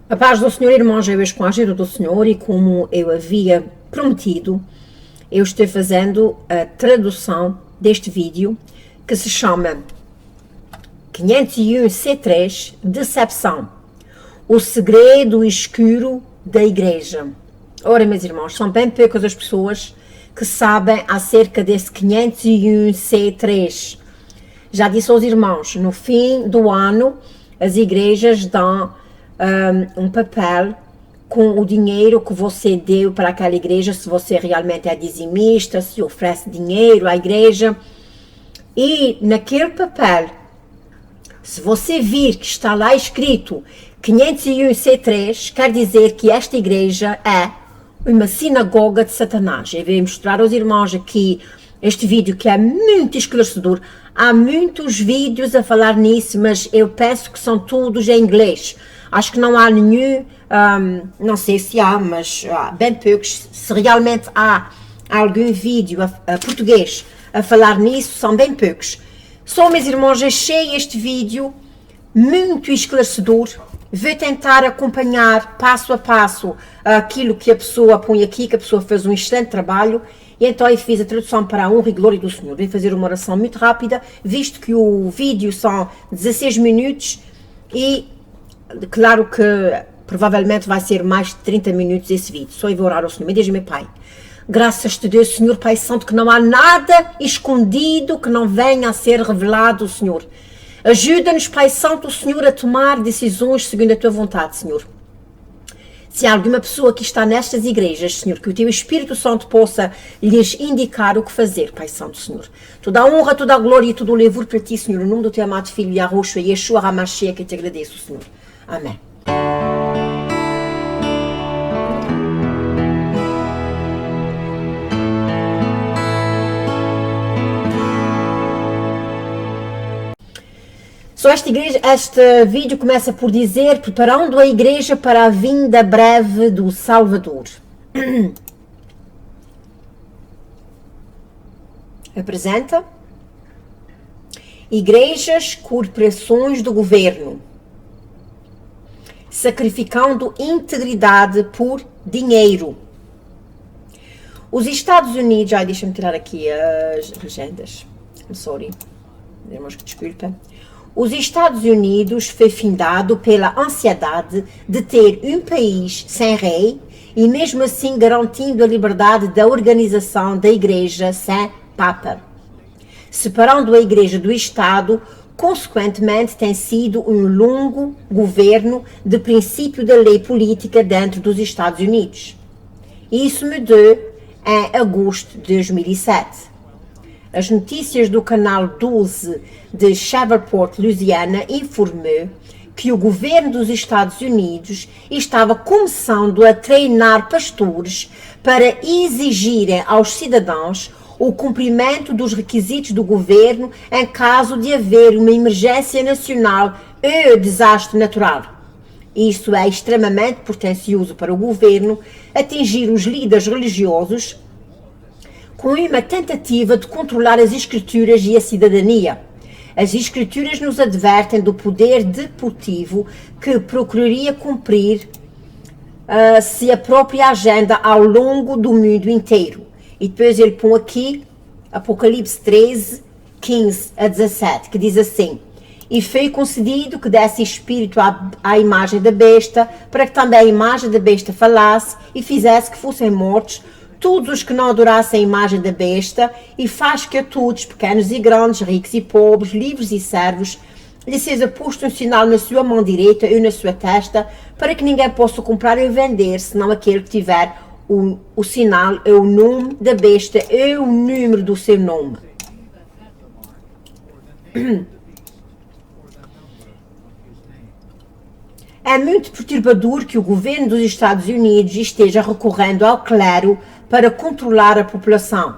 A paz do Senhor, irmãos, eu hoje com a ajuda do Senhor e como eu havia prometido, eu estou fazendo a tradução deste vídeo que se chama 501C3 Decepção, o segredo escuro da igreja. Ora, meus irmãos, são bem poucas as pessoas que sabem acerca desse 501C3. Já disse aos irmãos, no fim do ano, as igrejas dão um papel com o dinheiro que você deu para aquela igreja, se você realmente é dizimista, se oferece dinheiro à igreja. E naquele papel, se você vir que está lá escrito 501C3, quer dizer que esta igreja é uma sinagoga de Satanás. Eu vou mostrar aos irmãos aqui este vídeo que é muito esclarecedor. Há muitos vídeos a falar nisso, mas eu penso que são todos em inglês. Acho que não há nenhum, não sei se há, mas bem poucos. Se realmente há algum vídeo a português a falar nisso, são bem poucos. Só, meus irmãos, achei este vídeo muito esclarecedor. Vou tentar acompanhar passo a passo aquilo que a pessoa põe aqui, que a pessoa fez um excelente trabalho. E então eu fiz a tradução para a honra e glória do Senhor. Vou fazer uma oração muito rápida, visto que o vídeo são 16 minutos e claro que provavelmente vai ser mais de 30 minutos esse vídeo. Só eu vou orar ao Senhor. Me diz, meu Pai, graças te Deus, Senhor Pai Santo, que não há nada escondido que não venha a ser revelado, Senhor. Ajuda-nos, Pai Santo, Senhor, a tomar decisões segundo a tua vontade, Senhor. Se há alguma pessoa que está nestas igrejas, Senhor, que o teu Espírito Santo possa lhes indicar o que fazer, Pai Santo, Senhor. Toda a honra, toda a glória e todo o louvor para ti, Senhor, no nome do teu amado Filho, Yahushua, Yeshua HaMashiach, que te agradeço, Senhor. Amém. Este vídeo começa por dizer, preparando a igreja para a vinda breve do Salvador. Apresenta igrejas, corporações do governo, sacrificando integridade por dinheiro. Os Estados Unidos, deixa-me tirar aqui as legendas, I'm sorry, irmãos que desculpem. Os Estados Unidos foi findado pela ansiedade de ter um país sem rei e mesmo assim garantindo a liberdade da organização da igreja sem papa. Separando a igreja do Estado, consequentemente tem sido um longo governo de princípio da lei política dentro dos Estados Unidos. Isso mudou em agosto de 2007. As notícias do canal 12 de Shreveport, Louisiana, informou que o governo dos Estados Unidos estava começando a treinar pastores para exigirem aos cidadãos o cumprimento dos requisitos do governo em caso de haver uma emergência nacional ou desastre natural. Isso é extremamente potencioso para o governo atingir os líderes religiosos com uma tentativa de controlar as escrituras e a cidadania. As escrituras nos advertem do poder deportivo que procuraria cumprir se a própria agenda ao longo do mundo inteiro. E depois ele põe aqui Apocalipse 13, 15 a 17, que diz assim: e foi concedido que desse espírito à imagem da besta, para que também a imagem da besta falasse e fizesse que fossem mortos todos os que não adorassem a imagem da besta, e faz que a todos, pequenos e grandes, ricos e pobres, livres e servos, lhe seja posto um sinal na sua mão direita ou na sua testa, para que ninguém possa comprar ou vender, senão aquele que tiver o sinal ou o nome da besta ou o número do seu nome. É muito perturbador que o governo dos Estados Unidos esteja recorrendo ao clero para controlar a população.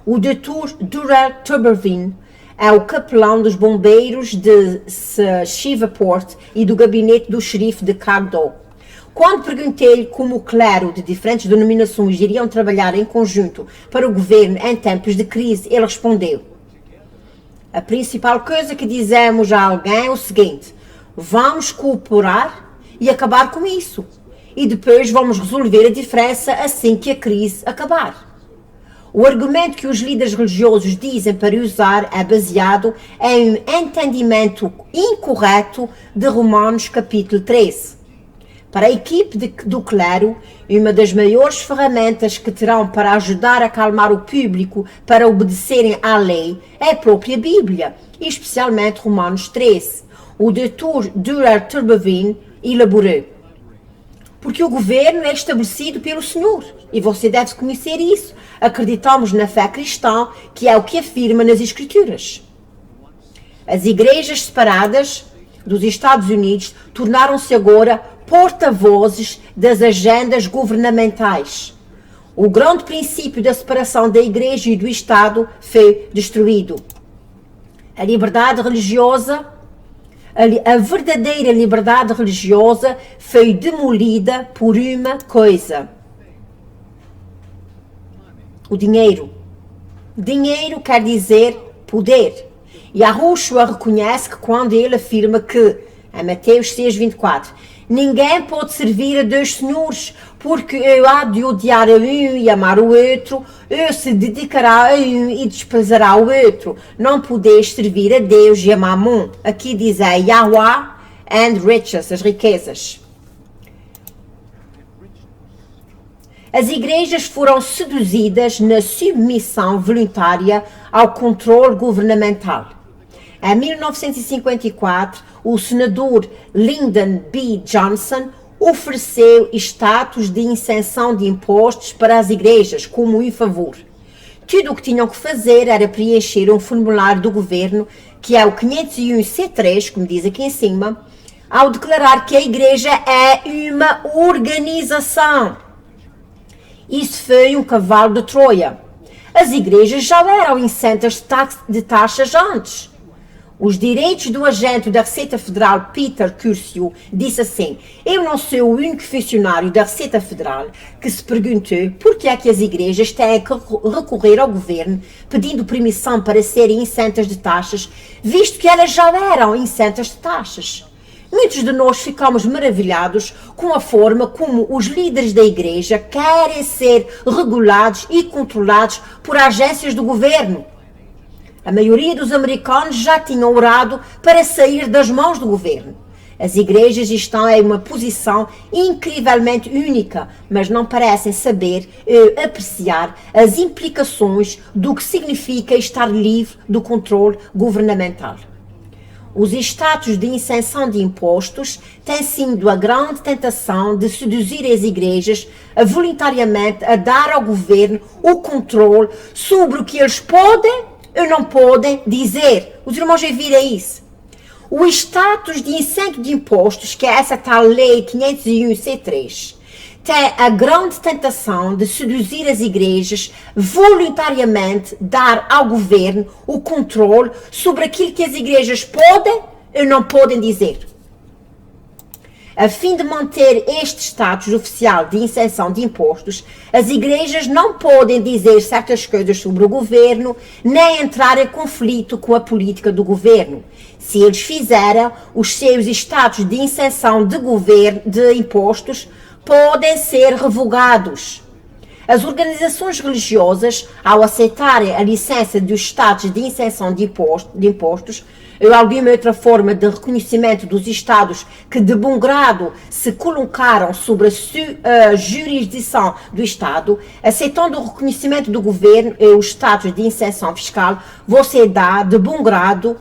O Dr. Durrell Tuberville é o capelão dos bombeiros de Shreveport e do gabinete do xerife de Cagdal. Quando perguntei-lhe como o clero de diferentes denominações iriam trabalhar em conjunto para o governo em tempos de crise, ele respondeu: a principal coisa que dizemos a alguém é o seguinte: vamos cooperar e acabar com isso. E depois vamos resolver a diferença assim que a crise acabar. O argumento que os líderes religiosos dizem para usar é baseado em um entendimento incorreto de Romanos capítulo 13. Para a equipe do clero, uma das maiores ferramentas que terão para ajudar a acalmar o público para obedecerem à lei é a própria Bíblia, e especialmente Romanos 13, o Dr. Durer Turbevin elaborou. Porque o governo é estabelecido pelo Senhor, e você deve conhecer isso. Acreditamos na fé cristã, que é o que afirma nas Escrituras. As igrejas separadas dos Estados Unidos tornaram-se agora porta-vozes das agendas governamentais. O grande princípio da separação da igreja e do Estado foi destruído. A liberdade religiosa, a verdadeira liberdade religiosa foi demolida por uma coisa: o dinheiro. Dinheiro quer dizer poder. E Yahushua reconhece que quando ele afirma que, em Mateus 6,24, ninguém pode servir a dois senhores, porque eu há de odiar a um e amar o outro, ou se dedicará a um e desprezará o outro. Não podeis servir a Deus e a Mamon. Aqui diz Yahweh and riches, as riquezas. As igrejas foram seduzidas na submissão voluntária ao controle governamental. Em 1954, o senador Lyndon B. Johnson ofereceu status de isenção de impostos para as igrejas como um favor. Tudo o que tinham que fazer era preencher um formulário do governo, que é o 501C3, como diz aqui em cima, ao declarar que a igreja é uma organização. Isso foi um cavalo de Troia. As igrejas já eram isentas de taxas antes. Os direitos do agente da Receita Federal, Peter Curcio, disse assim: eu não sou o único funcionário da Receita Federal que se perguntou por que é que as igrejas têm que recorrer ao governo pedindo permissão para serem isentas de taxas, visto que elas já eram isentas de taxas. Muitos de nós ficamos maravilhados com a forma como os líderes da igreja querem ser regulados e controlados por agências do governo. A maioria dos americanos já tinham orado para sair das mãos do governo. As igrejas estão em uma posição incrivelmente única, mas não parecem saber apreciar as implicações do que significa estar livre do controle governamental. Os status de isenção de impostos têm sido a grande tentação de seduzir as igrejas a voluntariamente a dar ao governo o controle sobre o que eles podem ou não podem dizer. Os irmãos já viram isso? O status de isento de impostos, que é essa tal lei 501C3, tem a grande tentação de seduzir as igrejas voluntariamente dar ao governo o controle sobre aquilo que as igrejas podem ou não podem dizer. A fim de manter este status oficial de isenção de impostos, as igrejas não podem dizer certas coisas sobre o governo, nem entrar em conflito com a política do governo. Se eles fizerem, os seus status de isenção de impostos podem ser revogados. As organizações religiosas, ao aceitarem a licença dos estados de isenção de impostos, ou alguma outra forma de reconhecimento dos estados que de bom grado se colocaram sobre a jurisdição do estado, aceitando o reconhecimento do governo e os estados de isenção fiscal, você dá de bom grado,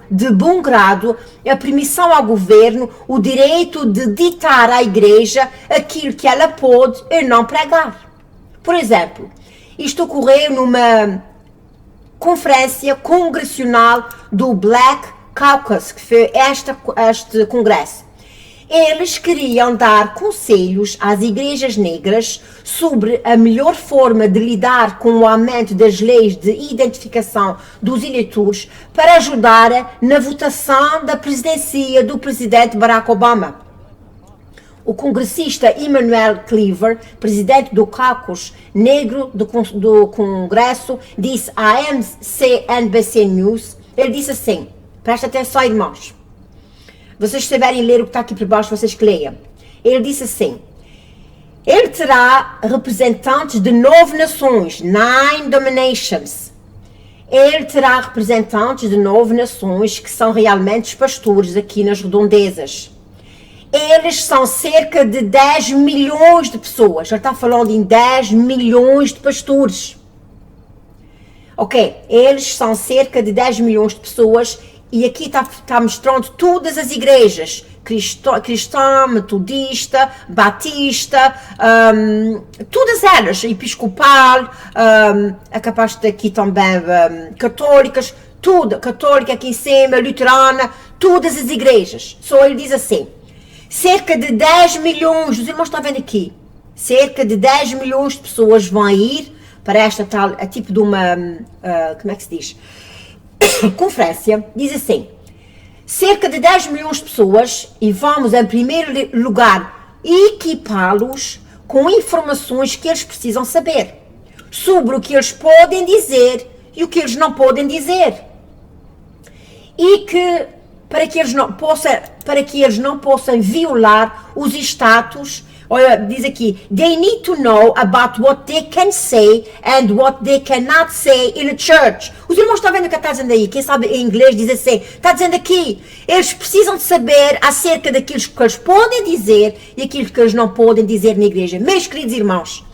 a permissão ao governo, o direito de ditar à igreja aquilo que ela pode ou não pregar. Por exemplo, isto ocorreu numa conferência congressional do Black Caucus, que foi este congresso. Eles queriam dar conselhos às igrejas negras sobre a melhor forma de lidar com o aumento das leis de identificação dos eleitores para ajudar na votação da presidencia do presidente Barack Obama. O congressista Emanuel Cleaver, presidente do caucus negro do Congresso, disse à MSNBC News, ele disse assim, presta atenção, irmãos, vocês estiverem ler o que está aqui por baixo, vocês que leiam. Ele disse assim: ele terá representantes de 9 nações, 9 dominations. Ele terá representantes de 9 nações que são realmente os pastores aqui nas redondezas. Eles são cerca de 10 milhões de pessoas. Ele está falando em 10 milhões de pastores. Ok, eles são cerca de 10 milhões de pessoas e aqui está mostrando todas as igrejas. Cristã, metodista, batista, todas elas, episcopal, é capaz de aqui também católicas, tudo, católica aqui em cima, luterana, todas as igrejas. Só ele diz assim, cerca de 10 milhões, os irmãos estão vendo aqui, cerca de 10 milhões de pessoas vão ir para esta tal, tipo de uma, como é que se diz, conferência, diz assim, cerca de 10 milhões de pessoas e vamos, em primeiro lugar, equipá-los com informações que eles precisam saber sobre o que eles podem dizer e o que eles não podem dizer. E que, para que eles não possam violar os status. Olha, diz aqui, they need to know about what they can say and what they cannot say in a church. Os irmãos estão vendo o que está dizendo aí? Quem sabe em inglês diz assim, está dizendo aqui, eles precisam de saber acerca daquilo que eles podem dizer e aquilo que eles não podem dizer na igreja. Meus queridos irmãos,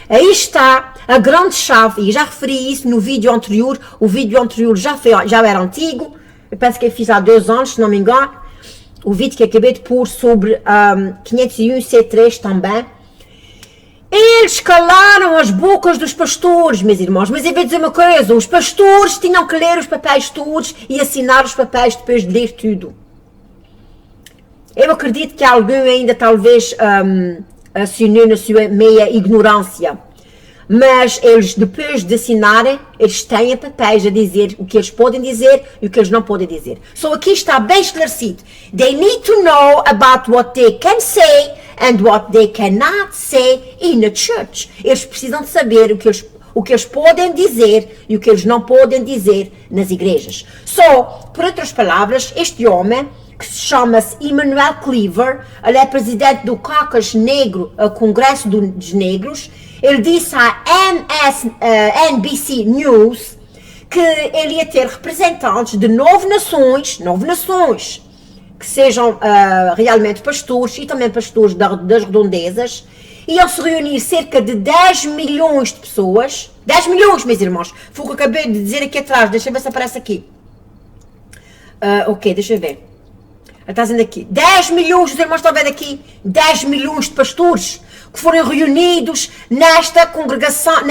aí está a grande chave, e já referi isso no vídeo anterior, o vídeo anterior já era antigo, eu penso que eu fiz há 2 anos, se não me engano, o vídeo que acabei de pôr sobre 501 C3 também. Eles calaram as bocas dos pastores, meus irmãos, mas eu vou dizer uma coisa, os pastores tinham que ler os papéis todos e assinar os papéis depois de ler tudo. Eu acredito que alguém ainda talvez assinou na sua meia ignorância, mas eles depois de assinarem, eles têm papéis a dizer o que eles podem dizer e o que eles não podem dizer. Só aqui está bem esclarecido. They need to know about what they can say and what they cannot say in a church. Eles precisam de saber o que eles podem dizer e o que eles não podem dizer nas igrejas. Só, por outras palavras, este homem, que se chama-se Emmanuel Cleaver, ele é presidente do Caucus Negro, Congresso dos Negros. Ele disse à NBC News que ele ia ter representantes de 9 nações, que sejam realmente pastores e também pastores das redondezas, iam se reunir cerca de 10 milhões de pessoas, 10 milhões, meus irmãos, foi o que eu acabei de dizer aqui atrás, deixa eu ver se aparece aqui. Ok, deixa eu ver. Está dizendo aqui, 10 milhões, os irmãos estão vendo aqui, 10 milhões de pastores que foram reunidos nesta congregação,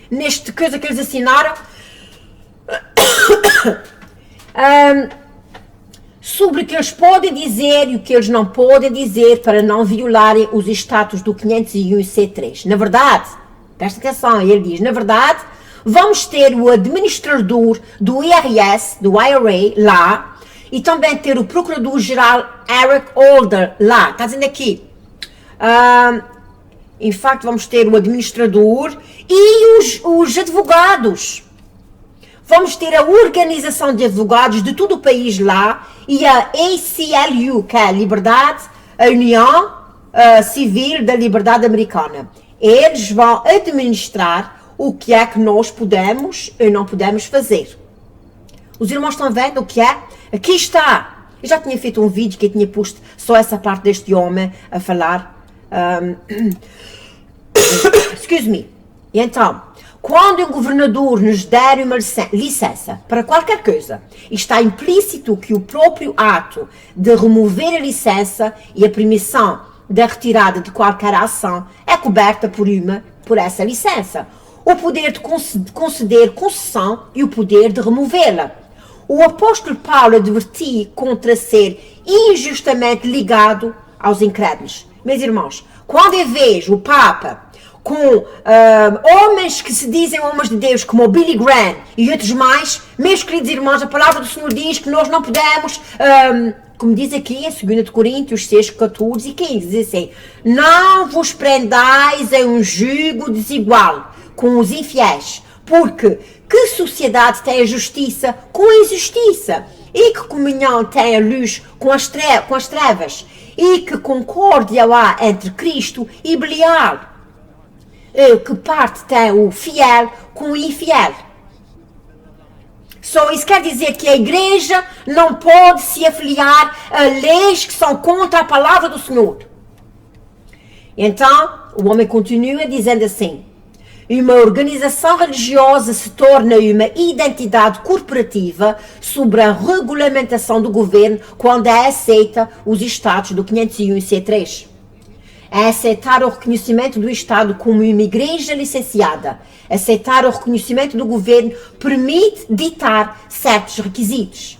neste coisa que eles assinaram, sobre o que eles podem dizer e o que eles não podem dizer para não violarem os status do 501 C3. Na verdade, presta atenção, ele diz, na verdade, vamos ter o administrador do IRS, do IRA, lá, e também ter o procurador-geral Eric Holder lá, está dizendo aqui. Em facto, vamos ter o administrador e os advogados. Vamos ter a organização de advogados de todo o país lá e a ACLU, que é a União Civil da Liberdade Americana. Eles vão administrar o que é que nós podemos e não podemos fazer. Os irmãos estão vendo o que é? Aqui está. Eu já tinha feito um vídeo que eu tinha posto só essa parte deste homem a falar. Excuse me. E então, quando um governador nos der uma licença para qualquer coisa, está implícito que o próprio ato de remover a licença e a permissão da retirada de qualquer ação é coberta por essa licença. O poder de conceder concessão e o poder de removê-la. O apóstolo Paulo advertia contra ser injustamente ligado aos incrédulos. Meus irmãos, quando eu vejo o Papa com homens que se dizem homens de Deus, como o Billy Graham e outros mais, meus queridos irmãos, a palavra do Senhor diz que nós não podemos, como diz aqui em 2 Coríntios 6, 14 e 15, diz assim, não vos prendais em um jugo desigual com os infiéis, porque que sociedade tem a justiça com a injustiça? E que comunhão tem a luz com as trevas? e que concórdia há entre Cristo e Belial? Que parte tem o fiel com o infiel? Isso quer dizer que a igreja não pode se afiliar a leis que são contra a palavra do Senhor. Então, o homem continua dizendo assim: uma organização religiosa se torna uma identidade corporativa sobre a regulamentação do governo quando aceita os estados do 501 C3. Aceitar o reconhecimento do Estado como uma igreja licenciada, aceitar o reconhecimento do governo permite ditar certos requisitos.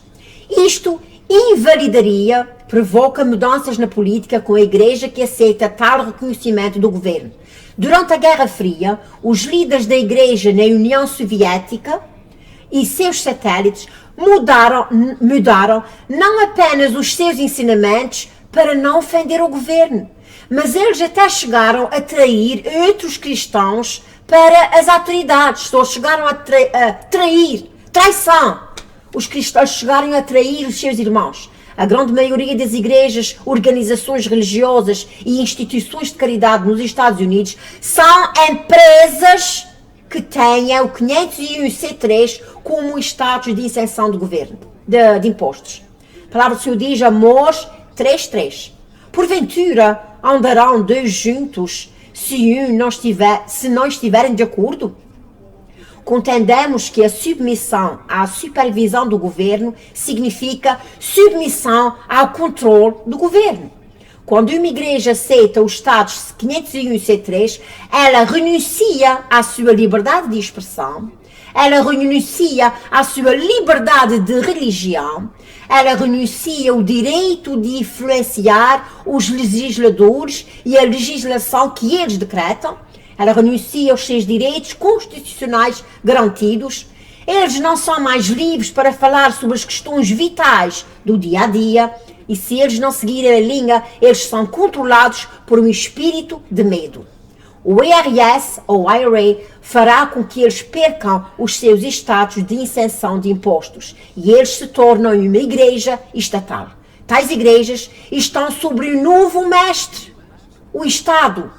Isto invalidaria, provoca mudanças na política com a igreja que aceita tal reconhecimento do governo. Durante a Guerra Fria, os líderes da igreja na União Soviética e seus satélites mudaram não apenas os seus ensinamentos para não ofender o governo, mas eles até chegaram a trair outros cristãos para as autoridades. Só chegaram a traição. Os cristãos chegaram a trair os seus irmãos. A grande maioria das igrejas, organizações religiosas e instituições de caridade nos Estados Unidos são empresas que têm o 501 C3 como status de isenção de governo, de impostos. A palavra do Senhor diz, Amós 3:3. Porventura andarão dois juntos se não estiverem de acordo? Contendemos que a submissão à supervisão do governo significa submissão ao controle do governo. Quando uma igreja aceita o status 501 C3, ela renuncia à sua liberdade de expressão, ela renuncia à sua liberdade de religião, ela renuncia o direito de influenciar os legisladores e a legislação que eles decretam, ela renuncia aos seus direitos constitucionais garantidos, eles não são mais livres para falar sobre as questões vitais do dia a dia, e se eles não seguirem a linha, eles são controlados por um espírito de medo. O IRS, ou IRA, fará com que eles percam os seus estados de isenção de impostos e eles se tornam uma igreja estatal. Tais igrejas estão sobre um novo mestre, o Estado.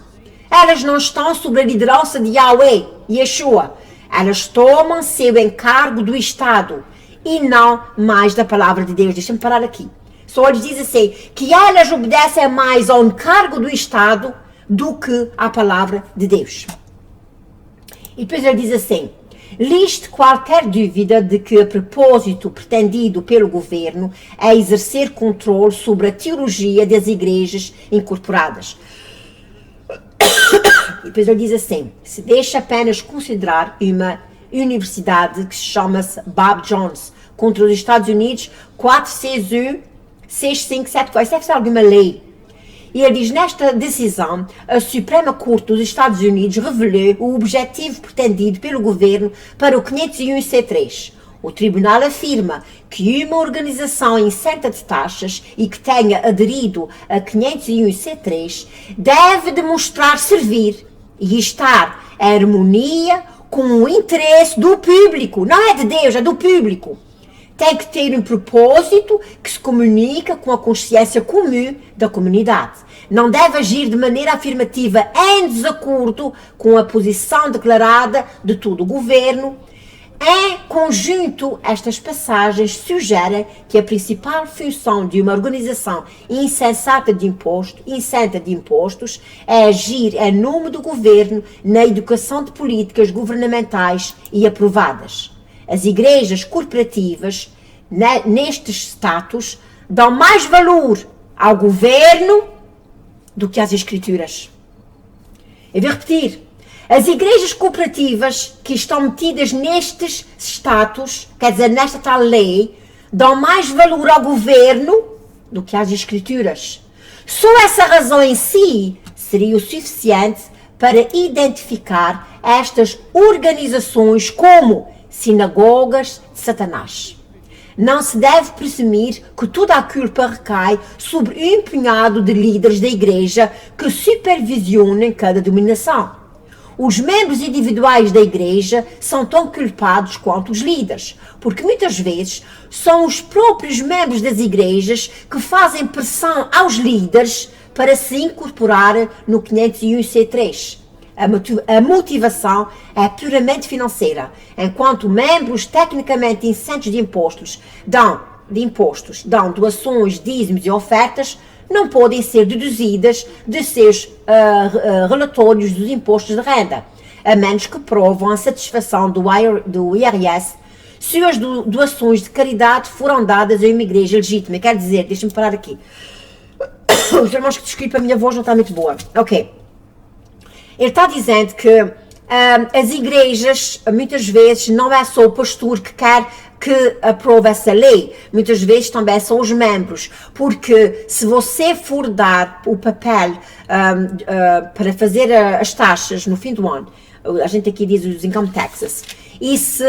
Elas não estão sob a liderança de Yahweh, Yeshua. Elas tomam seu encargo do Estado e não mais da palavra de Deus. Deixa-me parar aqui. Só eles dizem assim, que elas obedecem mais ao encargo do Estado do que à palavra de Deus. E depois ele diz assim, liste qualquer dúvida de que o propósito pretendido pelo governo é exercer controle sobre a teologia das igrejas incorporadas. E depois ele diz assim, se deixa apenas considerar uma universidade que se chama-se Bob Jones contra os Estados Unidos 461-6574. Isso deve ser alguma lei. E ele diz, nesta decisão, a Suprema Corte dos Estados Unidos revelou o objetivo pretendido pelo governo para o 501 C3. O tribunal afirma que uma organização isenta de taxas e que tenha aderido a 501 C3 deve demonstrar servir e estar em harmonia com o interesse do público. Não é de Deus, é do público. Tem que ter um propósito que se comunica com a consciência comum da comunidade. Não deve agir de maneira afirmativa em desacordo com a posição declarada de todo o governo. Em conjunto, estas passagens sugerem que a principal função de uma organização isenta de impostos é agir em nome do governo na educação de políticas governamentais e aprovadas. As igrejas corporativas, nestes status, dão mais valor ao governo do que às escrituras. Eu vou repetir. As igrejas cooperativas que estão metidas nestes status, quer dizer, nesta tal lei, dão mais valor ao governo do que às escrituras. Só essa razão em si seria o suficiente para identificar estas organizações como sinagogas de Satanás. Não se deve presumir que toda a culpa recai sobre um punhado de líderes da igreja que supervisionam cada dominação. Os membros individuais da igreja são tão culpados quanto os líderes, porque muitas vezes são os próprios membros das igrejas que fazem pressão aos líderes para se incorporarem no 501c3. A motivação é puramente financeira, enquanto membros tecnicamente isentos de impostos dão doações, dízimos e ofertas, não podem ser deduzidas de seus relatórios dos impostos de renda, a menos que provam a satisfação do IRS se as doações de caridade foram dadas a uma igreja legítima. Quer dizer, deixa-me parar aqui. Os irmãos que desculpem, a minha voz não está muito boa. Ok. Ele está dizendo que as igrejas, muitas vezes, não é só o pastor que quer que aprove essa lei, muitas vezes também são os membros, porque se você for dar o papel para fazer as taxas no fim do ano, a gente aqui diz os income taxes, e se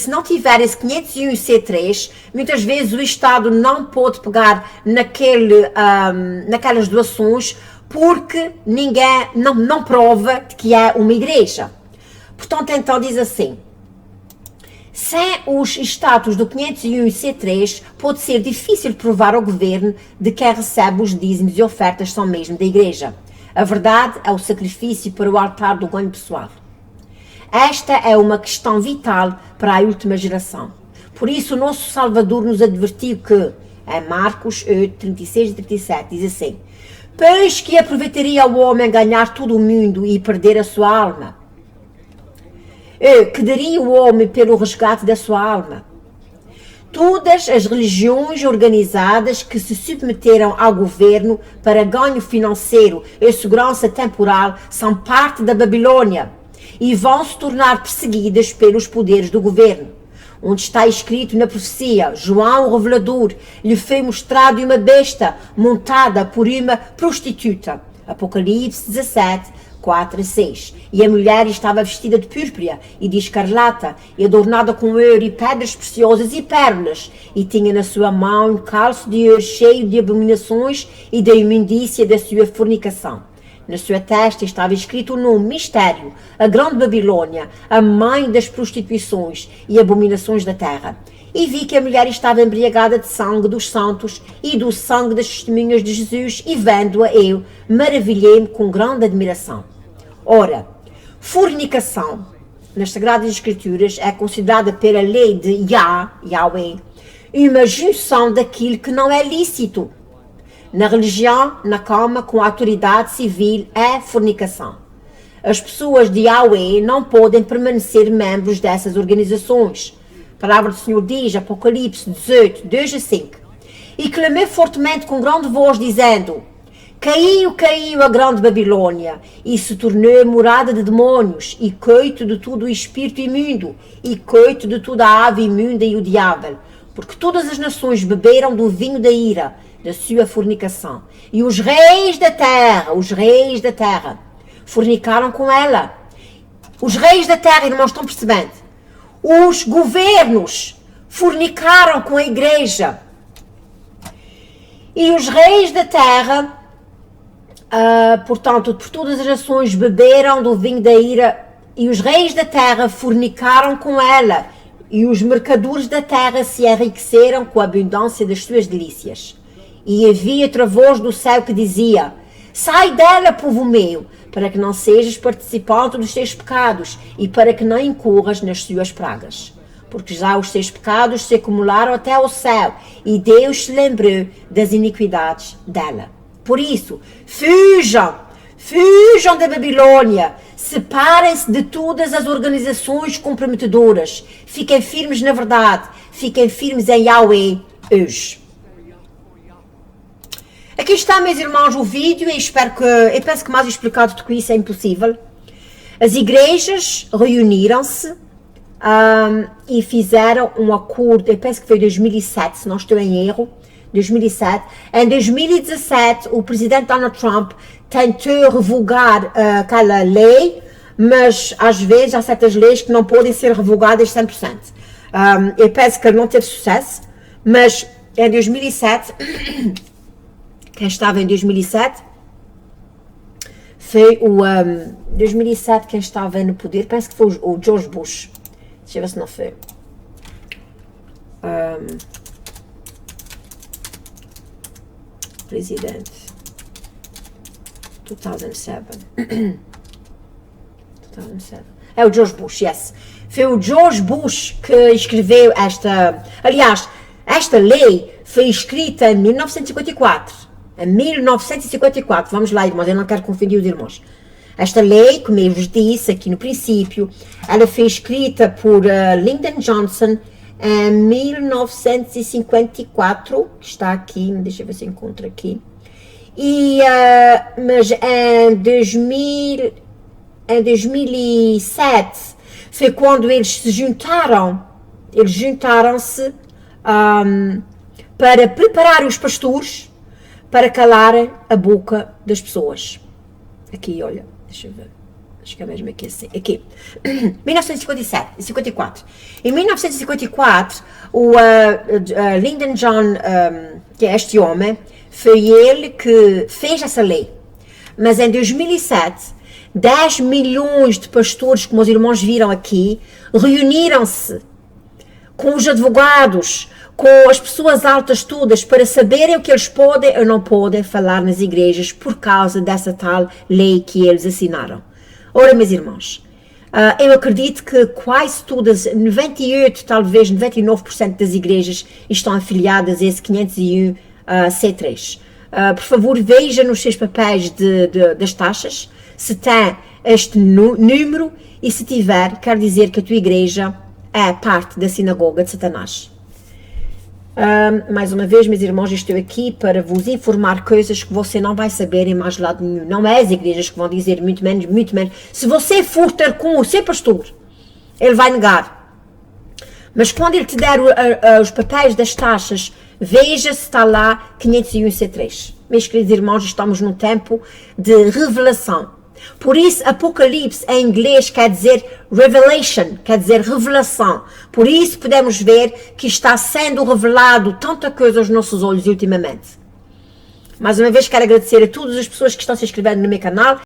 não tiver esse 501c3, muitas vezes o Estado não pode pegar naquelas doações, porque ninguém não prova que é uma igreja. Portanto, então diz assim: sem os status do 501c3, pode ser difícil provar ao governo de quem recebe os dízimos e ofertas são mesmo da igreja. A verdade é o sacrifício para o altar do ganho pessoal. Esta é uma questão vital para a última geração. Por isso, o nosso Salvador nos advertiu que, em Marcos 8, 36 e 37, diz assim: pois que aproveitaria o homem ganhar todo o mundo e perder a sua alma? Que daria o homem pelo resgate da sua alma? Todas as religiões organizadas que se submeteram ao governo para ganho financeiro e segurança temporal são parte da Babilônia e vão se tornar perseguidas pelos poderes do governo. Onde está escrito na profecia: João o Revelador lhe foi mostrado uma besta montada por uma prostituta. Apocalipse 17, 4 a 6. E a mulher estava vestida de púrpura e de escarlata, e adornada com ouro e pedras preciosas e pérolas, e tinha na sua mão um calço de ouro cheio de abominações e da imundícia da sua fornicação. Na sua testa estava escrito o nome mistério, a grande Babilônia, a mãe das prostituições e abominações da terra. E vi que a mulher estava embriagada de sangue dos santos e do sangue das testemunhas de Jesus, e vendo-a eu, maravilhei-me com grande admiração. Ora, fornicação, nas Sagradas Escrituras, é considerada pela lei de Yahweh, uma junção daquilo que não é lícito. Na religião, na cama, com a autoridade civil, é fornicação. As pessoas de Yahweh não podem permanecer membros dessas organizações. A palavra do Senhor diz, Apocalipse 18, 2 a 5. E clamei fortemente com grande voz, dizendo: caiu a grande Babilônia, e se tornou morada de demônios, e coito de todo o espírito imundo, e coito de toda a ave imunda e o diabo, porque todas as nações beberam do vinho da ira, da sua fornicação. E os reis da terra, fornicaram com ela. Os reis da terra, irmãos, estão percebendo? Os governos fornicaram com a igreja. E os reis da terra, portanto, por todas as nações beberam do vinho da ira, e os reis da terra fornicaram com ela, e os mercadores da terra se enriqueceram com a abundância das suas delícias. E havia outra voz do céu que dizia: sai dela, povo meu, para que não sejas participante dos teus pecados, e para que não incorras nas suas pragas. Porque já os teus pecados se acumularam até ao céu, e Deus se lembrou das iniquidades dela. Por isso, fujam da Babilônia, separem-se de todas as organizações comprometedoras, fiquem firmes na verdade, fiquem firmes em Yahweh hoje. Aqui está, meus irmãos, o vídeo, e eu penso que mais explicado do que isso é impossível. As igrejas reuniram-se e fizeram um acordo, eu penso que foi em 2007, se não estou em erro, 2007. Em 2017, o presidente Donald Trump tentou revogar aquela lei, mas às vezes há certas leis que não podem ser revogadas 100%. Eu penso que ele não teve sucesso, mas em 2007... quem estava em 2007, foi o 2007 quem estava no poder, penso que foi o George Bush. Deixa eu ver se não foi. Presidente. 2007. 2007. É o George Bush, yes. Foi o George Bush que escreveu esta... Aliás, esta lei foi escrita em 1954. Em 1954. Vamos lá, irmãos, eu não quero confundir os irmãos. Esta lei, como eu vos disse aqui no princípio, ela foi escrita por Lyndon Johnson em 1954, que está aqui, deixa eu ver se encontro aqui. Mas em 2007 foi quando eles se juntaram, juntaram-se para preparar os pastores para calarem a boca das pessoas. Aqui, olha, deixa eu ver, acho que é mesmo aqui assim, aqui, 1954. Em 1954, o Lyndon John, que é este homem, foi ele que fez essa lei. Mas em 2007, 10 milhões de pastores, como os irmãos viram aqui, reuniram-se com os advogados, com as pessoas altas todas, para saberem o que eles podem ou não podem falar nas igrejas por causa dessa tal lei que eles assinaram. Ora, meus irmãos, eu acredito que quase todas, 98, talvez 99% das igrejas estão afiliadas a esse 501 C3. Por favor, veja nos seus papéis das taxas se tem este número, e se tiver, quer dizer que a tua igreja é parte da sinagoga de Satanás. Mais uma vez, meus irmãos, estou aqui para vos informar coisas que você não vai saber em mais lado nenhum. Não é as igrejas que vão dizer muito menos, muito menos. Se você for ter com o seu pastor, ele vai negar. Mas quando ele te der os papéis das taxas, veja se está lá 501 C3. Meus queridos irmãos, estamos num tempo de revelação. Por isso, Apocalipse em inglês quer dizer revelation, quer dizer revelação. Por isso podemos ver que está sendo revelado tanta coisa aos nossos olhos ultimamente. Mais uma vez quero agradecer a todas as pessoas que estão se inscrevendo no meu canal.